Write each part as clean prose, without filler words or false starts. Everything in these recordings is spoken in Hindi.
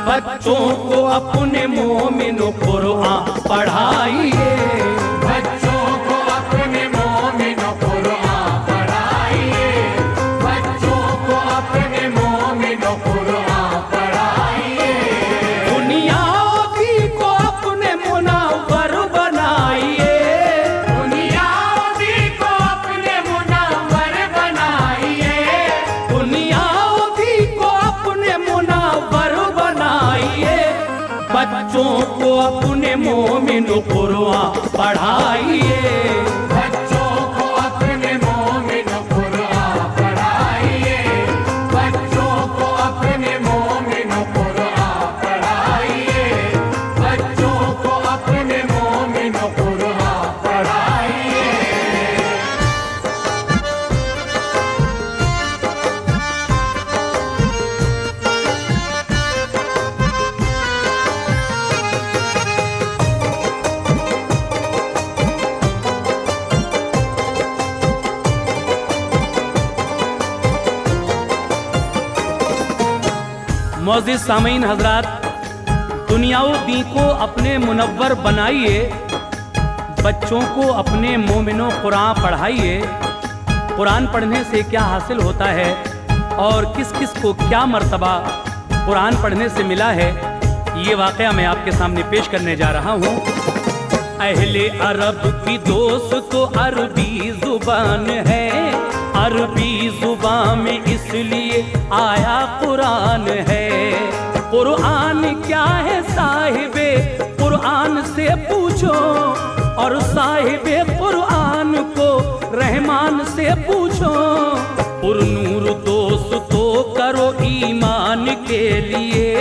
बच्चों को अपने मोमिन कुरान पढ़ाइए, बच्चों को अपने मोमिन कुरान पढ़ाइए, बच्चों को अपने मोमिन कुरान पढ़ाइए। दुनियावी को अपने मुनव्वर बनाइए, दुनियावी को अपने मुनव्वर बनाइए, दुनियावी को अपने मुनव्वर बनाइए। बच्चों को अपने मोमिन कुरान पढ़ाइए, बच्चों को अपने मोमिन कुरान पढ़ाइए, बच्चों को अपने मोमिन कुरान पढ़ाइए, बच्चों को अपने मोमिन कुरान पढ़ाइए। मोअज़्ज़िज़ सामीन हजरात, दुनियावी को अपने मुनव्वर बनाइए, बच्चों को अपने मोमिनो कुरान पढ़ाइए। कुरान पढ़ने से क्या हासिल होता है और किस किस को क्या मर्तबा कुरान पढ़ने से मिला है, ये वाक़या मैं आपके सामने पेश करने जा रहा हूँ। अहले अरब की दोस्त तो अरबी जुबान है, अरबी जुबान में इसलिए आया कुरान है। कुरान क्या है साहिबे कुरान से पूछो, और साहिबे कुरान को रहमान से पूछो। पुरनूर दोस्त तो करो ईमान के लिए,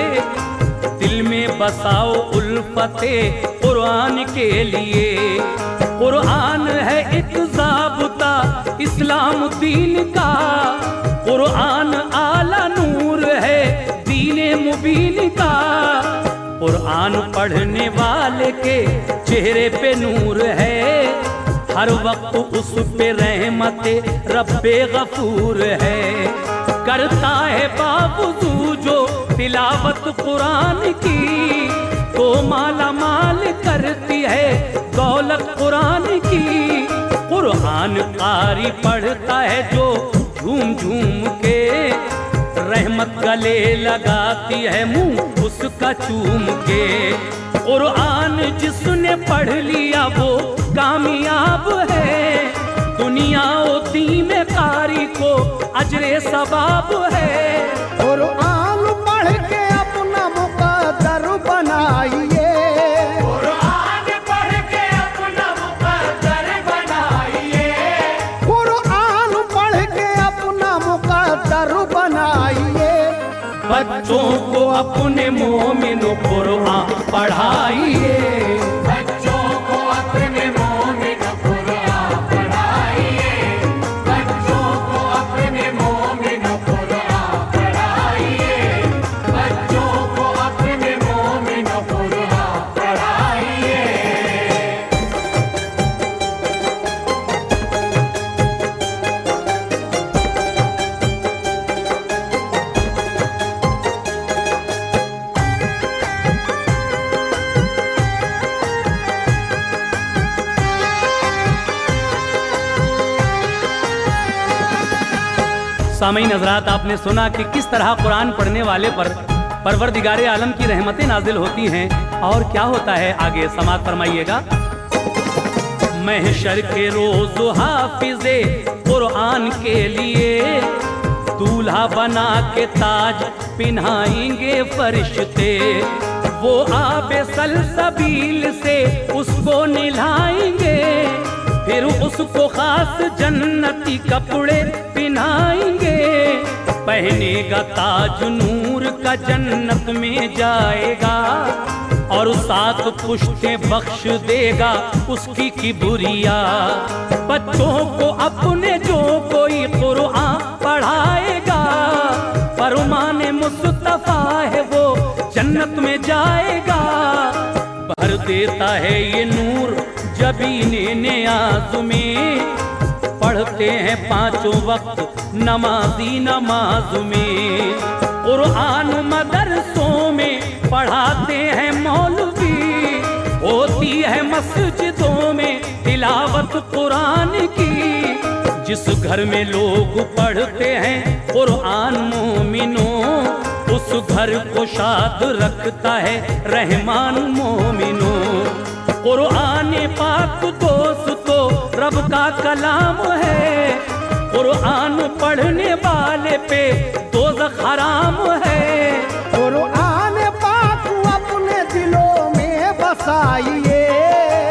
दिल में बसाओ उल्फते कुरान के लिए। कुरान है एक ज़ाब्ता इस्लाम दीन का, कुरान आला नूर है दीने मुबीन का। कुरान पढ़ने वाले के चेहरे पे नूर है, हर वक्त उस पे रहमते रब्बे गफूर है। करता है बावजूद जो तिलावत कुरान की, तो माला माल करती है दौलत कुरान की। कुरान कारी पढ़ता है जो झूम झूम के, रहमत गले लगाती है मुंह उसका चूम के। कुरान जिसने पढ़ लिया वो कामयाब है, दुनिया और दीन में कारी को अजरे सवाब है। कुरान पढ़ के अपना मुकद्दर बनाइए, कुरान पढ़ के अपना मुकद्दर बनाइए, कुरान पढ़ के अपना मुकद्दर बनाइए। बच्चों को अपने मोमिन कुरान पढ़ाइए, बच्चों को अपने मोमिन कुरान पढ़ाइए, बच्चों को अपने मोमिन कुरान पढ़ाइए, बच्चों को अपने मोमिन कुरान पढ़ाइए। सामीन हजरात, आपने सुना कि किस तरह कुरान पढ़ने वाले पर परवरदिगारे आलम की रहमतें नाजिल होती हैं, और क्या होता है आगे समाअत फरमाइएगा। महशर के रोज हाफिजे कुरान के लिए, दूल्हा बना के ताज पिन्हाएंगे फरिश्ते। वो आबे सलसबील से उसको निलाएंगे, फिर उसको खास जन्नती कपड़े पिनाएंगे। पहनेगा ताज नूर का जन्नत में जाएगा, और 7 पुश्तें बख्श देगा उसकी किबरिया। बच्चों को अपने जो कोई कुरान पढ़ाएगा, फरमाने मुस्तफा है वो जन्नत में जाएगा। भर देता है ये नूर जबीने नियाज़ में, पढ़ते हैं पांचों वक्त नमाजी नमाज में। कुरान मदरसों में पढ़ाते हैं मौलवी, होती है मस्जिदों में तिलावत कुरान की। जिस घर में लोग पढ़ते हैं कुरान मोमिनों, उस घर को शाद रखता है रहमान मोमिनों। कुरान पाक दोस्तों रब का कलाम है, कुरान पढ़ने वाले पे दोज़ख हराम है। कुरान पाक अपने दिलों में बसाइए,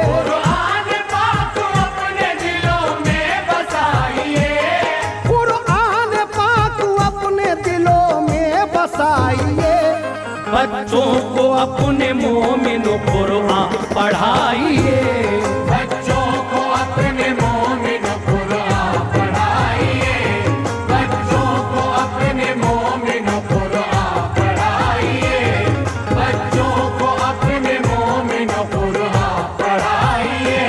कुरान पाक अपने दिलों में बसाइए, कुरान पाक अपने दिलों में बसाइए। बच्चों को अपने मोमिन कुरान पढ़ाइए, बच्चों को अपने मोमिन कुरान पढ़ाइए, बच्चों को अपने मोमिन कुरान पढ़ाइए, बच्चों को अपने मोमिन कुरान पढ़ाइए।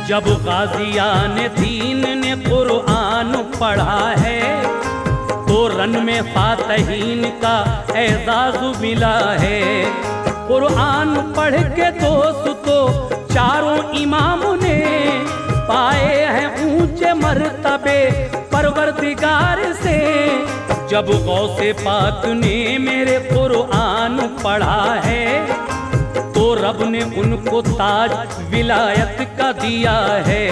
जब गाजियान दीन ने कुरान पढ़ा है, तो रन में फातहीन का एजाज मिला है। कुरान पढ़ के दोस्तों चारों इमाम ने पाए हैं ऊंचे मर्तबे परवरदिगार से। जब गौसे पाक ने मेरे कुरान पढ़ा है, तो रब ने उनको ताज विलायत का दिया है।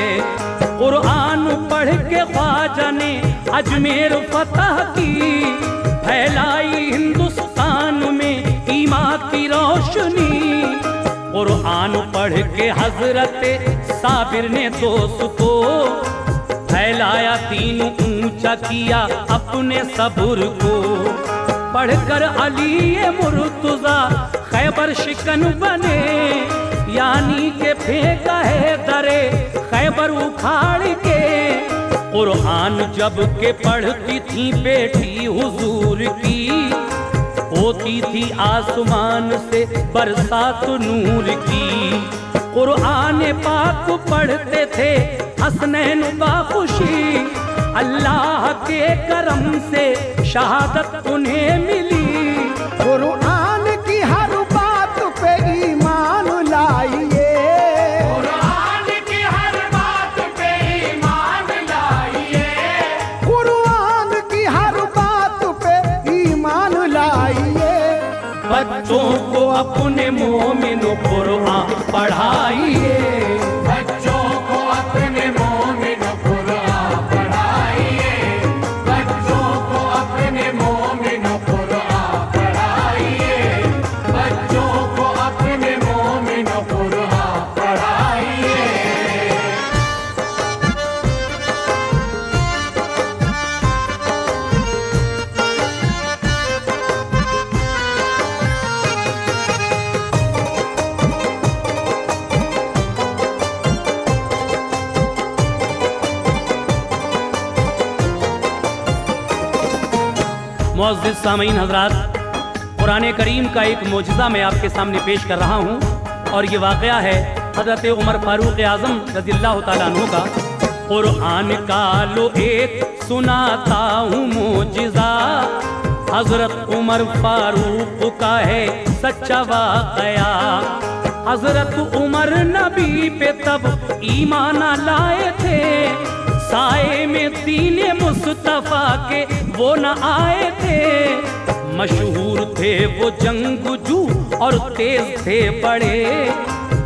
कुरान पढ़ के ख्वाजा ने अजमेर फतह की, फैलाई हिंदुस्तान में ईमान की रोशनी। कुरान पढ़ के हजरत साबिर ने दोस्तों फैलाया दीन ऊंचा किया अपने सबुर को। पढ़कर अली मुर्तजा खैबर शिकन बने, यानी के फेंका है दरे खैबर उखाड़ के। कुरान जब के पढ़ती थी बेटी हुजूर की, होती थी आसमान से बरसात नूर की। कुरान पाक पढ़ते थे हसनैन बा खुशी, अल्लाह के करम से शहादत उन्हें मिली। कुरान की हर बात पे ईमान लाइए, कुरान की हर बात पे ईमान लाइए, कुरान की हर बात पे ईमान लाइए। बच्चों को अपने मोमिन कुरान पढ़ाइए, बच्चों को अपने मोमिन कुरान पढ़ाइए, बच्चों को अपने मोमिन कुरान पढ़ाइए, बच्चों को अपने मोमिन कुरान पढ़ाइए। मुअज़्ज़िज़ सामीन हज़रात, कुरान करीम का एक मोजज़ा मैं आपके सामने पेश कर रहा हूँ। और ये वाक़या है हज़रत उमर फारूक आज़म रज़ियल्लाहु ताला अन्हु का। कुरान का लो एक सुनाता हूँ मोजज़ा, हज़रत उमर फारूक का है सच्चा वाक़या। हज़रत उमर नबी पे तब ईमान लाए थे, साए में दीन मुस्तफ़ा के वो न आए थे। मशहूर थे वो जंगजू और तेज थे बड़े,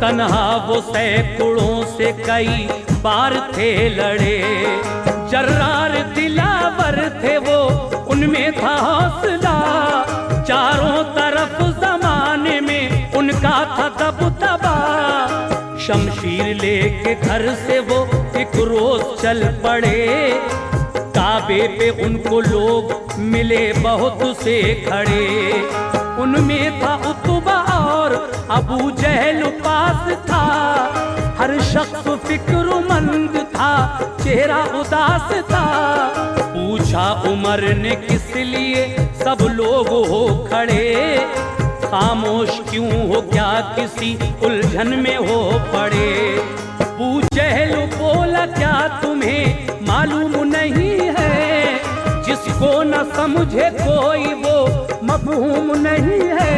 तन्हा वो सैकड़ों से कई बार थे लड़े। जर्रार दिलावर थे वो, उनमें था हौसला, चारों तरफ जमाने में उनका था दबदबा। शमशीर लेके घर से वो एक रोज चल पड़े। काबे पे उनको लोग मिले बहुत से खड़े। उनमें था उतबा और अबू जहल पास था। हर शख्स फिक्रमंद था, चेहरा उदास था। पूछा उमर ने किस लिए सब लोग हो खड़े, खामोश क्यों हो, क्या किसी उलझन में हो पड़े। अबू जहल बोला क्या तुम्हें मालूम नहीं है, जिसको न समझे कोई वो मफहूम नहीं है।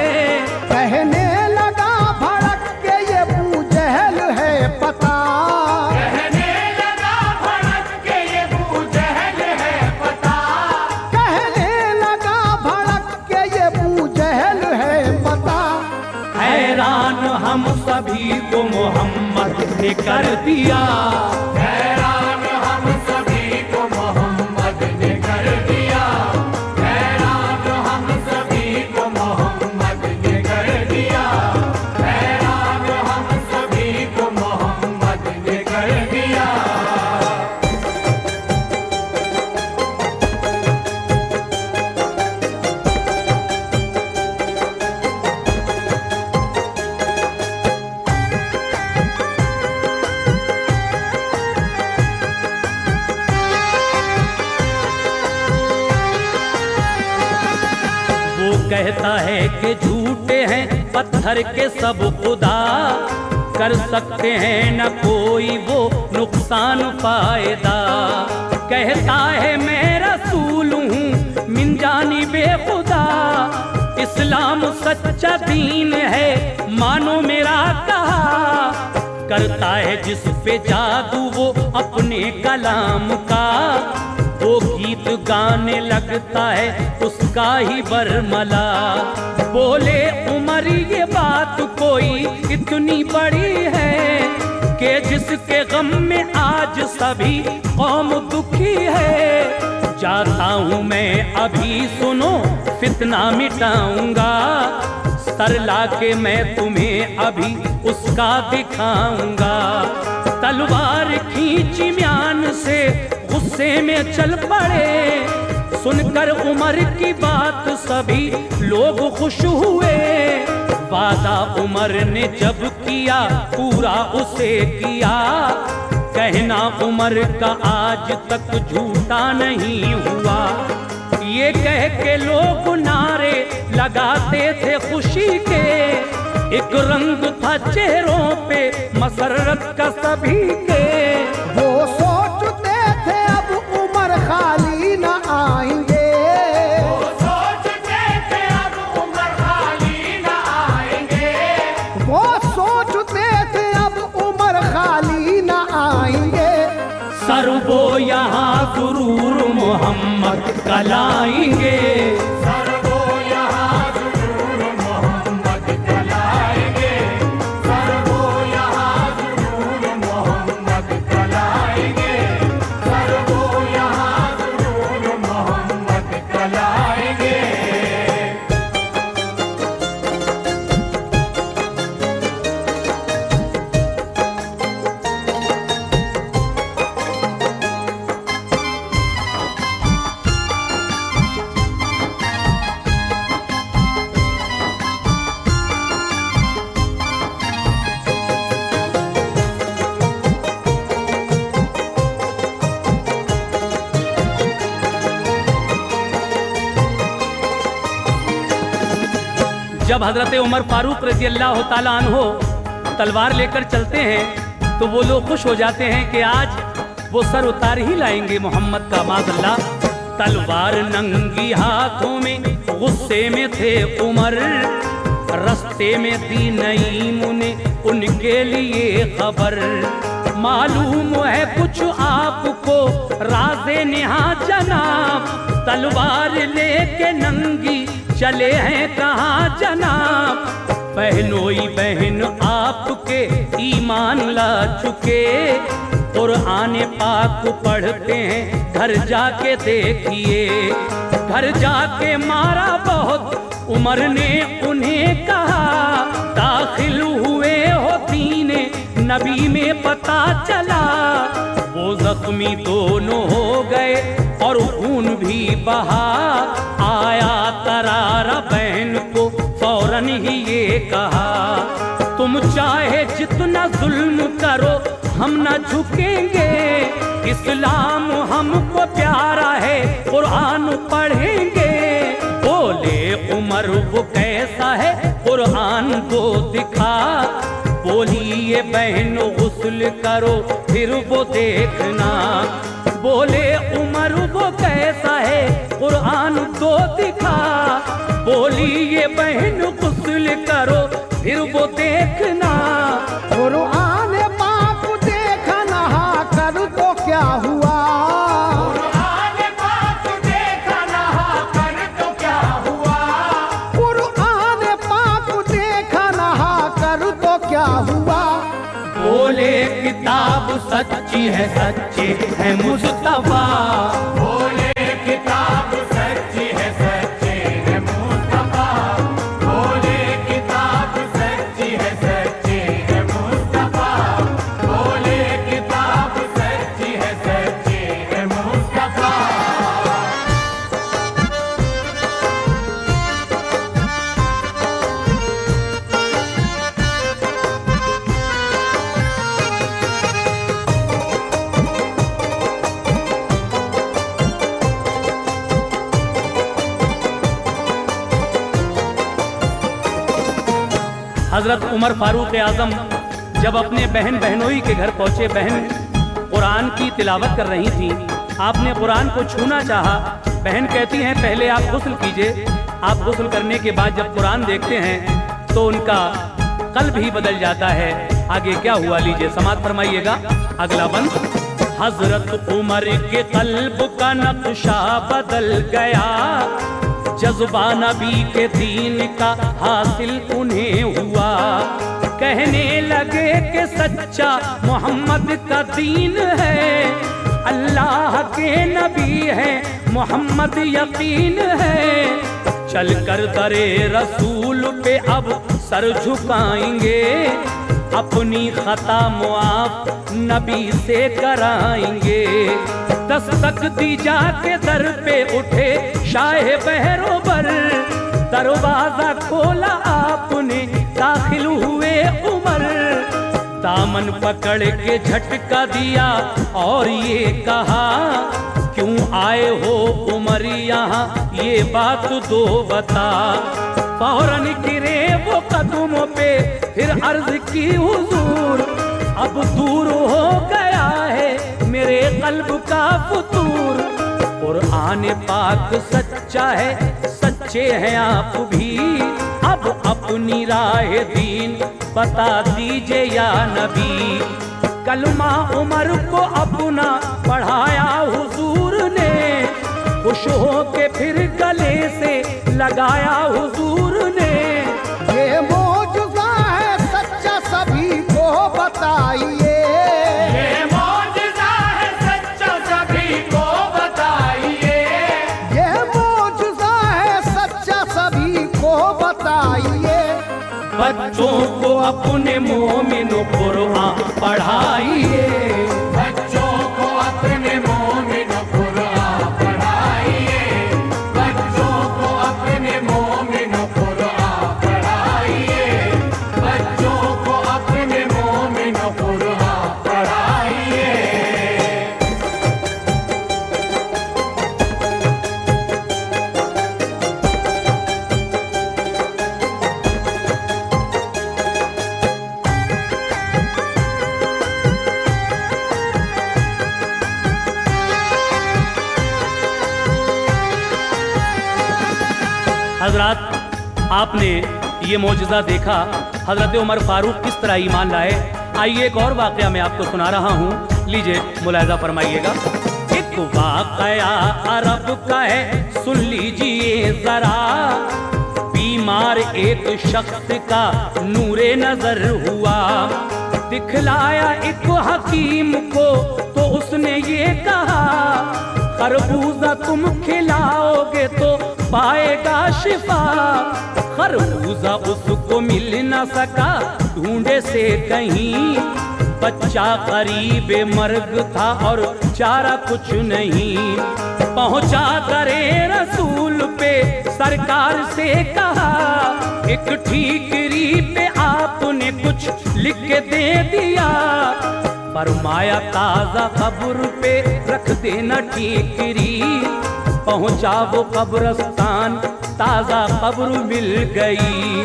कहने लगा भड़क के ये अबू जहल है पता, कहने लगा भड़क के ये अबू जहल है पता। कहने लगा भड़क के ये अबू जहल है पता। हैरान हम सभी को मोहम्मद ने कर दिया। हैरान हम सभी को मोहम्मद ने कर दिया। हैरान हम सभी को मोहम्मद ने कर दिया। हैरान हम सभी को मोहम्मद ने कर दिया। कहता है कि झूठे हैं पत्थर के सब खुदा, कर सकते हैं न कोई वो नुकसान फायदा। कहता है मैं रसूल हूँ मिन जानिबे खुदा, इस्लाम सच्चा दीन है मानो मेरा कहा। करता है जिस पे जादू वो अपने कलाम का, वो गीत गाने लगता है उसका ही बरमला। बोले उमर ये बात कोई इतनी बड़ी है, कि जिसके गम में आज सभी कौम दुखी है। जाता हूँ मैं अभी सुनो फितना मिटाऊंगा, सर लाके मैं तुम्हें अभी उसका दिखाऊंगा। तलवार खींची म्यान से गुस्से में चल पड़े। सुनकर उमर की बात सभी लोग खुश हुए। वादा उमर ने जब किया पूरा उसे किया, कहना उमर का आज तक झूठा नहीं हुआ। ये कह के लोग नारे लगाते थे खुशी के, एक रंग था चेहरों पे मसरत का सभी के। वो सोचते थे अब उमर खाली न आएंगे, वो सोचते थे अब उमर खाली न आएंगे। वो सोचते थे अब उमर खाली न आएंगे। सर वो यहाँ जरूर मोहम्मद कलाएंगे। सर वो यहाँ जरूर मोहम्मद कलाएंगे। सर वो यहाँ जरूर मोहम्मद कलाएंगे। सर वो यहाँ जरूर मोहम्मद कलाएंगे। जब हजरत उमर फारूक रजी अल्लाह ताला अन्हो तलवार लेकर चलते हैं तो वो लोग खुश हो जाते हैं कि आज वो सर उतार ही लाएंगे मोहम्मद का माज़अल्लाह। तलवार नंगी हाथों में गुस्से में थे उमर, रास्ते में दी नईम ने उनके लिए खबर। मालूम है कुछ आपको राज़े नेहा जनाब, तलवार लेके नंगी चले हैं कहाँ जनाब। बहनोई बहन आपके ईमान ला चुके, कुरान पाक पढ़ते हैं घर जाके देखिए। घर जाके मारा बहुत उमर ने उन्हें कहा, दाखिल हुए हो दीने नबी में पता चला, वो जख्मी दोनों हो गए और खून भी बहा। आया करारा बहन को फौरन ही ये कहा, तुम चाहे जितना जुल्म करो हम न झुकेंगे, इस्लाम हमको प्यारा है कुरान पढ़ेंगे। बोले उमर वो कैसा है कुरान को दिखा, बोली ये बहन गुस्ल करो फिर वो देखना। बोले उमर वो कैसा है कुरान को दिखा, बोली ये बहन गुस्ल करो फिर वो देखना। कुरान पाक देखा नहा कर तो क्या हुआ, कुरान पाक देखा नहा कर तो क्या हुआ, कुरान पाक देखा नहा कर तो क्या हुआ। बोले किताब सच्ची है सच्चे है मुस्तफा, बोले किताब सच्ची है सच्चे है मुस्तफा, बोले किताब सच्ची है सच्चे है मुस्तफा, बोले किताब सच्ची है सच्चे है मुस्तफा। हजरत उमर फारूक आजम जब अपने बहन बहनोई के घर पहुंचे, बहन कुरान की तिलावत कर रही थी। आपने कुरान को छूना चाहा, बहन कहती हैं पहले आप गुस्ल कीजिए। आप गुस्ल करने के बाद जब कुरान देखते हैं तो उनका कल्ब ही बदल जाता है। आगे क्या हुआ लीजिए समात फरमाइएगा अगला बंद। हजरत उमर के कल्ब का नक्शा बदल गया, जज्बा नबी के दीन का हासिल उन्हें हुआ। कहने लगे कि सच्चा मोहम्मद का दीन है, अल्लाह के नबी है मोहम्मद यकीन है। चलकर दरे रसूल पे अब सर झुकाएंगे, अपनी खता मुआफ नबी से कराएंगे। दस्तक दी जाके दर पे उठे शाह बहरोबर, दरवाजा खोला आपने दाखिल हुए उमर। दामन पकड़ के झटका दिया और ये कहा, क्यों आए हो उमर यहाँ ये बात दो बता। फौरन गिरे वो कदमों पे फिर अर्ज की हुजूर, अब दूर हो गया है मेरे कल्ब का फतूर। कुरान पाक सच्चा है सच्चे हैं आप भी, अब अपनी राह दीन बता दीजिए या नबी। कलमा उमर को अपना पढ़ाया हुजूर ने, खुश हो के फिर गले से लगाया हुजूर ने। ये मौजूदा है सच्चा सभी को बताइए, ये मौजज़ा है सच्चा सभी को बताइए, ये मौजूदा है सच्चा सभी को बताइए। बच्चों को अपने मोमिन कुरान पढ़ाइए, बच्चों को अपने मोमिन कुरान पढ़ाइए, बच्चों को अपने मोमिन कुरान पढ़ाइए, बच्चों को अपने मोमिन कुरान पढ़ाइए। हजरत आपने ये मौजज़ा देखा, हजरत उमर फारूक किस तरह ईमान लाए। आइए एक और वाक़या मैं आपको सुना रहा हूँ, लीजिए मुलाहिज़ा फरमाइएगा। एक वाक़या अरब का है सुन लीजिए ज़रा, बीमार एक शख्स का नूरे नज़र हुआ। दिखलाया एक हकीम को तो उसने ये कहा, खरबूजा तुम खिलाओगे तो पाएगा शिफा। खरबूजा उसको मिल न सका ढूंढे से कहीं, बच्चा करीब मर्ग था और चारा कुछ नहीं। पहुंचा दरे रसूल पे सरकार से कहा, एक ठीकरी पे आपने कुछ लिख के दे दिया। फरमाया ताजा कब्र पे रख देना ठीकरी। पहुंचा वो कब्रस्तान, ताजा कब्र मिल गई।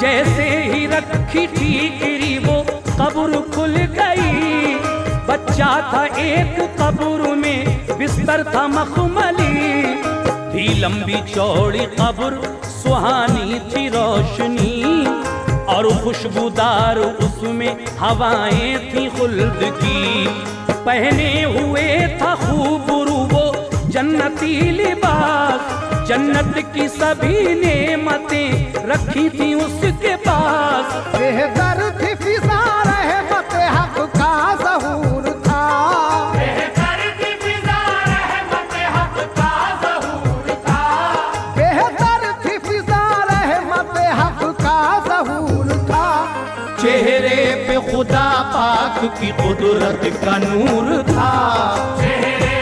जैसे ही रखी ठीकरी वो कब्र खुल गई। बच्चा था एक कब्र में, बिस्तर था मखमली। थी लंबी चौड़ी कब्र, सुहानी थी रोशनी और खुशबूदार उसमें हवाएं थी खुल्द की। पहने हुए था खूबरू वो जन्नती लिबास, जन्नत की सभी नेमतें रखी थी उसके पास। बेहतर थी फिजा रहमत हक का ज़हूर था, बेहतर थी फिजा रहमत हक का ज़हूर था। बेहतर थी फिजा रहमत हक का ज़हूर था। चेहरे पे खुदा पाक की कुदरत का नूर था। चेहरे